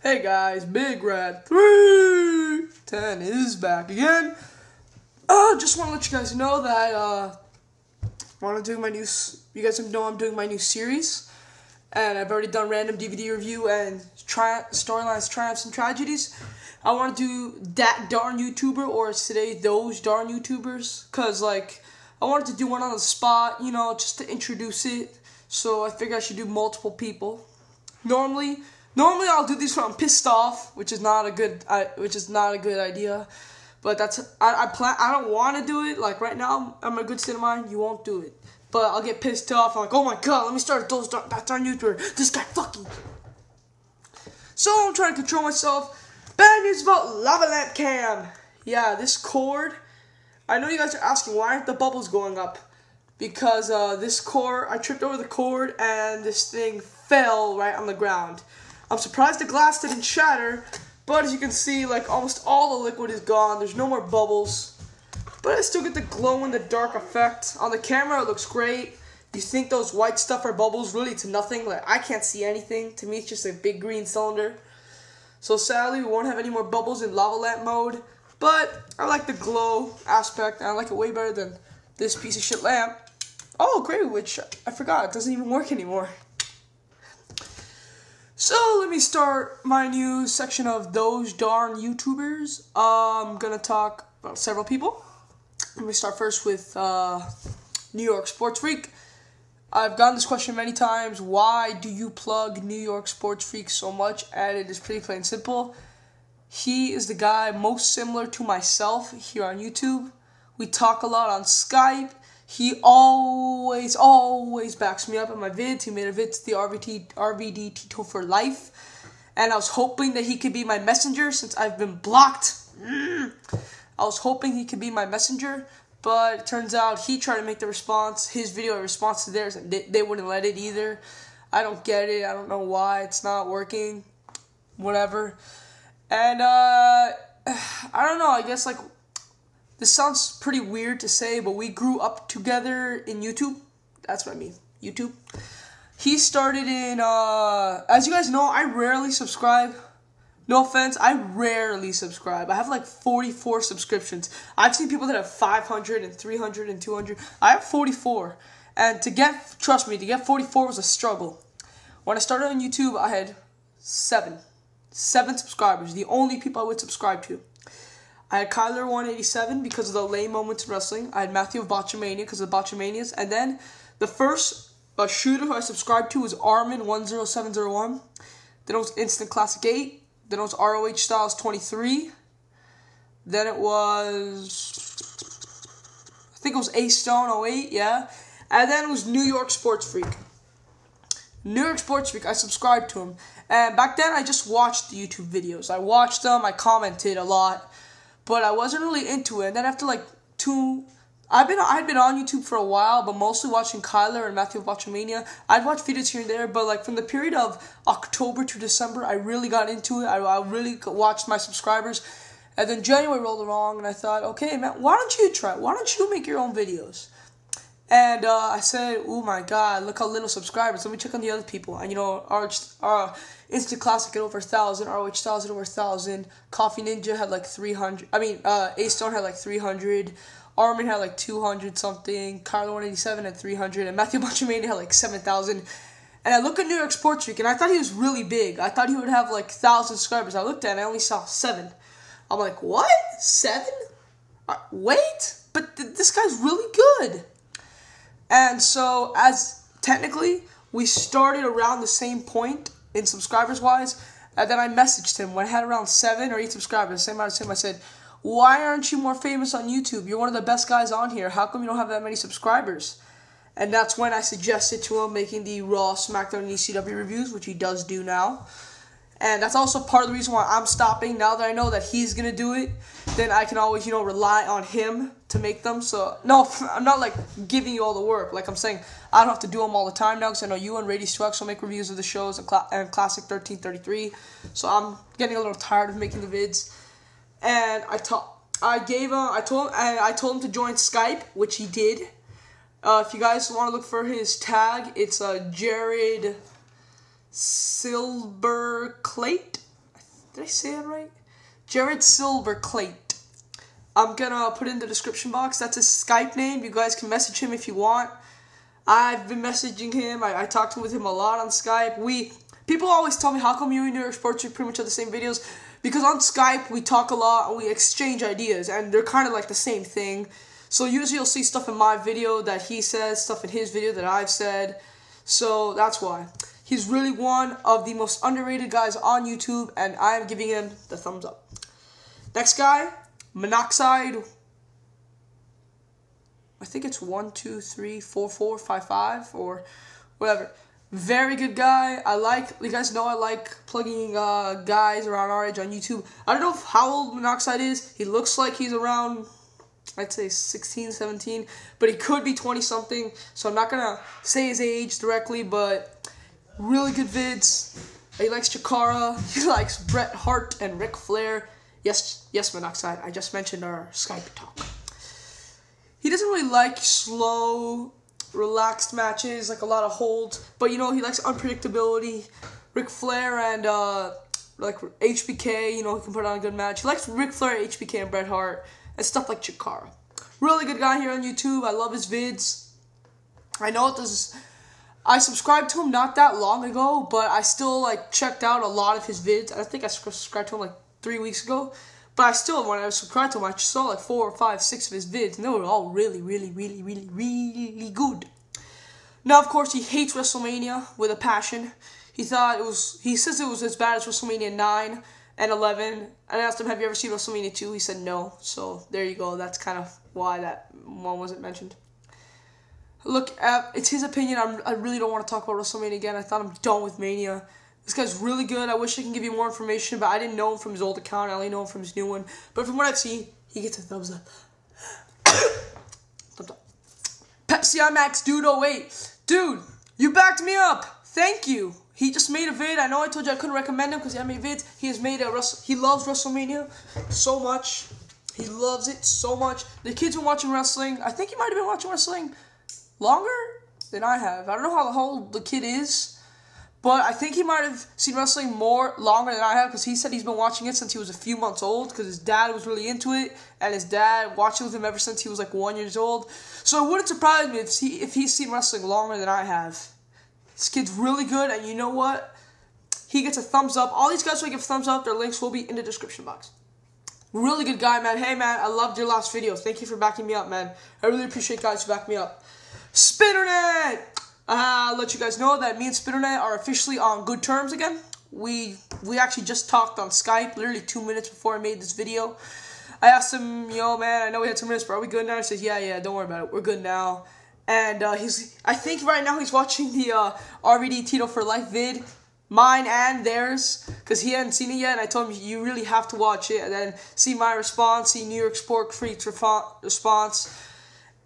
Hey guys, Bigrat310 is back again. Just want to let you guys know that want to do my new. You guys know I'm doing my new series, and I've already done random DVD review and storylines, triumphs, and tragedies. I want to do that darn YouTuber, or today those darn YouTubers, cause like I wanted to do one on the spot, you know, just to introduce it. So I figured I should do multiple people. Normally I'll do these when I'm pissed off, which is not a good idea. But I don't want to do it. Like right now, I'm in a good state of mind. You won't do it, but I'll get pissed off. I'm like, oh my god, let me start those darn YouTuber. This guy fucking. So I'm trying to control myself. Bad news about Lava Lamp Cam. Yeah, this cord. I know you guys are asking why aren't the bubbles going up? Because this cord, I tripped over the cord and this thing fell right on the ground. I'm surprised the glass didn't shatter, but as you can see, like almost all the liquid is gone. There's no more bubbles, but I still get the glow-in-the-dark effect. On the camera, it looks great. You think those white stuff are bubbles? Really, it's nothing. Like I can't see anything. To me, it's just a big green cylinder. So sadly, we won't have any more bubbles in lava lamp mode, but I like the glow aspect, and I like it way better than this piece of shit lamp. Oh, great, which I forgot, it doesn't even work anymore. So let me start my new section of those darn YouTubers. I'm gonna talk about several people. Let me start first with New York Sports Freak. I've gotten this question many times. Why do you plug New York Sports Freak so much? And it is pretty plain and simple. He is the guy most similar to myself here on YouTube. We talk a lot on Skype. He always backs me up in my vids. He made a vid to the RVD Tito for life. And I was hoping that he could be my messenger since I've been blocked. I was hoping he could be my messenger. But it turns out he tried to make the response, his video a response to theirs, and they wouldn't let it either. I don't get it. I don't know why it's not working. Whatever. And I don't know. I guess like this sounds pretty weird to say, but we grew up together in YouTube. That's what I mean. YouTube. He started in as you guys know, I rarely subscribe. No offense, I rarely subscribe. I have like 44 subscriptions. I've seen people that have 500 and 300 and 200. I have 44. And trust me, to get 44 was a struggle. When I started on YouTube, I had 7 subscribers. The only people I would subscribe to. I had Kyler187 because of the lame moments in wrestling. I had Matthew of Botchamania because of the Botchamanias. And then the first shooter who I subscribed to was Armin10701. Then it was Instant Classic 8. Then it was ROH Styles 23. Then it was, I think it was A-Stone 08, yeah. And then it was New York Sports Freak. New York Sports Freak, I subscribed to him. And back then, I just watched the YouTube videos. I watched them, I commented a lot. But I wasn't really into it. And then after like I had been on YouTube for a while, but mostly watching Kyler and Matthew of Botchamania. I'd watch videos here and there, but like from the period of October to December, I really got into it. I really watched my subscribers. And then January rolled along, and I thought, okay, man, why don't you try? Why don't you make your own videos? And I said, oh my god, look how little subscribers. Let me check on the other people. And you know, Instant Classic at over 1,000, ROH Styles at over 1,000, Coffee Ninja had like 300. I mean, A-Stone had like 300. Armin had like 200 something. Kyler187 had 300, and Matthew Botchamania had like 7,000. And I look at New York Sports Freak, and I thought he was really big. I thought he would have like 1,000 subscribers. I looked at it, and I only saw 7. I'm like, what? 7? Wait, but this guy's really good. And so, as technically, we started around the same point in subscribers-wise, and then I messaged him when I had around 7 or 8 subscribers. Same amount as him. I said, why aren't you more famous on YouTube? You're one of the best guys on here. How come you don't have that many subscribers? And that's when I suggested to him making the Raw, SmackDown, and ECW reviews, which he does do now. And that's also part of the reason why I'm stopping. Now that I know that he's going to do it, then I can always, you know, rely on him to make them. So, no, I'm not, like, giving you all the work. Like I'm saying, I don't have to do them all the time now because I know you and Radius 2X will make reviews of the shows and Classic 1333. So I'm getting a little tired of making the vids. And I told him to join Skype, which he did. If you guys want to look for his tag, it's Jared Silberclate. I Did I say it right? Jared Silverclate. I'm gonna put it in the description box. That's his Skype name. You guys can message him if you want. I've been messaging him. I talked with him a lot on Skype. People always tell me, how come you and New York Sports Week pretty much have the same videos? Because on Skype, we talk a lot and we exchange ideas, and they're kind of like the same thing. So usually you'll see stuff in my video that he says, stuff in his video that I've said. So that's why. He's really one of the most underrated guys on YouTube, and I am giving him the thumbs up. Next guy, Monoxide. I think it's 1234455 or whatever. Very good guy. You guys know I like plugging guys around our age on YouTube. I don't know how old Monoxide is. He looks like he's around, I'd say 16, 17, but he could be 20 something. So I'm not gonna say his age directly, but really good vids. He likes Chikara. He likes Bret Hart and Ric Flair. Yes, Monoxide. I just mentioned our Skype talk. He doesn't really like slow, relaxed matches, like a lot of holds. But, you know, he likes unpredictability. Ric Flair and, like, HBK, you know, he can put on a good match. He likes Ric Flair, HBK, and Bret Hart, and stuff like Chikara. Really good guy here on YouTube. I love his vids. I know I subscribed to him not that long ago, but I still, like, checked out a lot of his vids. I think I subscribed to him, like, 3 weeks ago, but I still, when I subscribed to him, I saw like 4 or 5, 6 of his vids, and they were all really, really, really, really, really good. Now, of course, he hates WrestleMania with a passion. He says it was as bad as WrestleMania 9 and 11. I asked him, have you ever seen WrestleMania 2? He said no, so there you go. That's kind of why that one wasn't mentioned. Look, it's his opinion. I really don't want to talk about WrestleMania again. I thought I'm done with Mania. This guy's really good. I wish I can give you more information, but I didn't know him from his old account. I only know him from his new one. But from what I've seen, he gets a thumbs up. Thumbs up. Pepsi IMAX Dude 08. Dude, you backed me up. Thank you. He just made a vid. I know I told you I couldn't recommend him because he had made vids. He loves WrestleMania so much. He loves it so much. The kid's been watching wrestling. I think he might have been watching wrestling longer than I have. I don't know how old the kid is. But I think he might have seen wrestling longer than I have, because he said he's been watching it since he was a few months old, because his dad was really into it, and his dad watched it with him ever since he was like 1 year old. So it wouldn't surprise me if he's seen wrestling longer than I have. This kid's really good, and you know what? He gets a thumbs up. All these guys will give thumbs up. Their links will be in the description box. Really good guy, man. Hey, man, I loved your last video. Thank you for backing me up, man. I really appreciate guys who back me up. Spinnernet! I'll let you guys know that me and Spinnernet are officially on good terms again. We actually just talked on Skype literally 2 minutes before I made this video. I asked him, yo, man, I know we had some risks, but are we good now? He says, yeah, don't worry about it. We're good now. And I think right now he's watching the RVD Tito for Life vid, mine and theirs, because he hadn't seen it yet. And I told him, you really have to watch it and then see my response, see New York Sport Freak's response.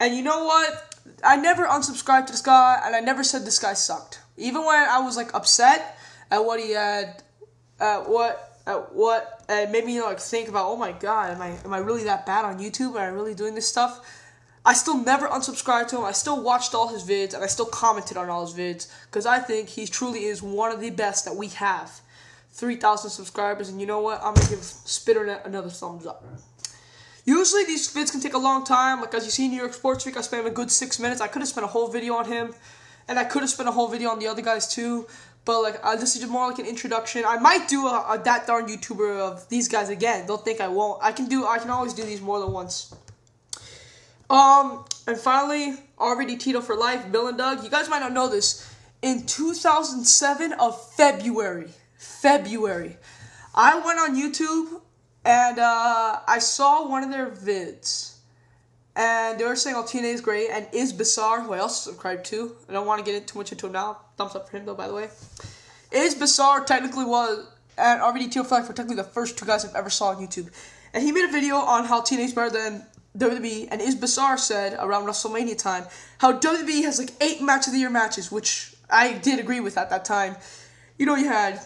And you know what? I never unsubscribed to this guy, and I never said this guy sucked. Even when I was like upset at what he had, and made me like think about, oh my god, am I really that bad on YouTube? Am I really doing this stuff? I still never unsubscribed to him. I still watched all his vids, and I still commented on all his vids, because I think he truly is one of the best that we have. 3,000 subscribers, and you know what? I'm gonna give Spitternet another thumbs up. Usually these vids can take a long time. Like as you see in New York Sports Week, I spent a good 6 minutes. I could have spent a whole video on him, and I could have spent a whole video on the other guys too. But like this is more like an introduction. I might do a that darn YouTuber of these guys again. Don't think I won't. I can always do these more than once. And finally, RVD Tito for Life, Bill and Doug. You guys might not know this. In 2007 of February, I went on YouTube. And I saw one of their vids, and they were saying, oh, TNA is great, and Is Bizarre, who I also subscribed to. I don't want to get too much into him now. Thumbs up for him, though, by the way. Is Bizarre technically was, and RVD Tito for Life were technically the first two guys I've ever saw on YouTube. And he made a video on how TNA is better than WWE, and Is Bizarre said, around WrestleMania time, how WWE has like 8 Match of the Year matches, which I did agree with at that time. You know, you had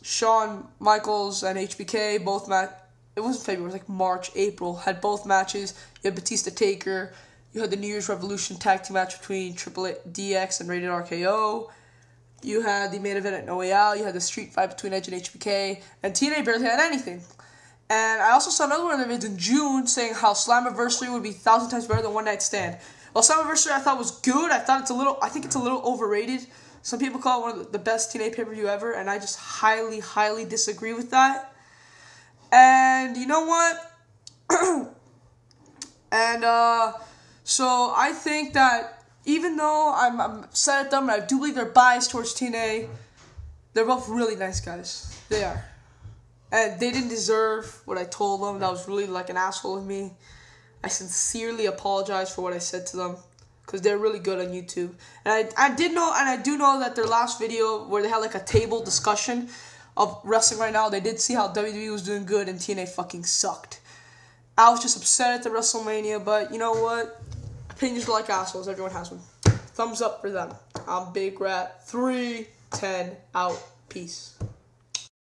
Shawn Michaels and HBK, both it wasn't February, it was like March, April, had both matches. You had Batista Taker. You had the New Year's Revolution tag team match between Triple H, DX and Rated RKO. You had the main event at No Way Out. You had the street fight between Edge and HBK. And TNA barely had anything. And I also saw another one of their vids in June saying how Slammiversary would be 1,000 times better than One Night Stand. Well, Slammiversary I thought was good. I think it's a little overrated. Some people call it one of the best TNA pay-per-view ever, and I just highly, highly disagree with that. And you know what? So I think that even though I'm upset at them and I do believe they're biased towards TNA, they're both really nice guys. They are. And they didn't deserve what I told them. That was really like an asshole of me. I sincerely apologize for what I said to them, because they're really good on YouTube. And I do know that their last video where they had like a table discussion of wrestling right now, they did see how WWE was doing good and TNA fucking sucked. I was just upset at the WrestleMania, but you know what? Opinions are like assholes. Everyone has one. Thumbs up for them. I'm Bigrat310 out. Peace.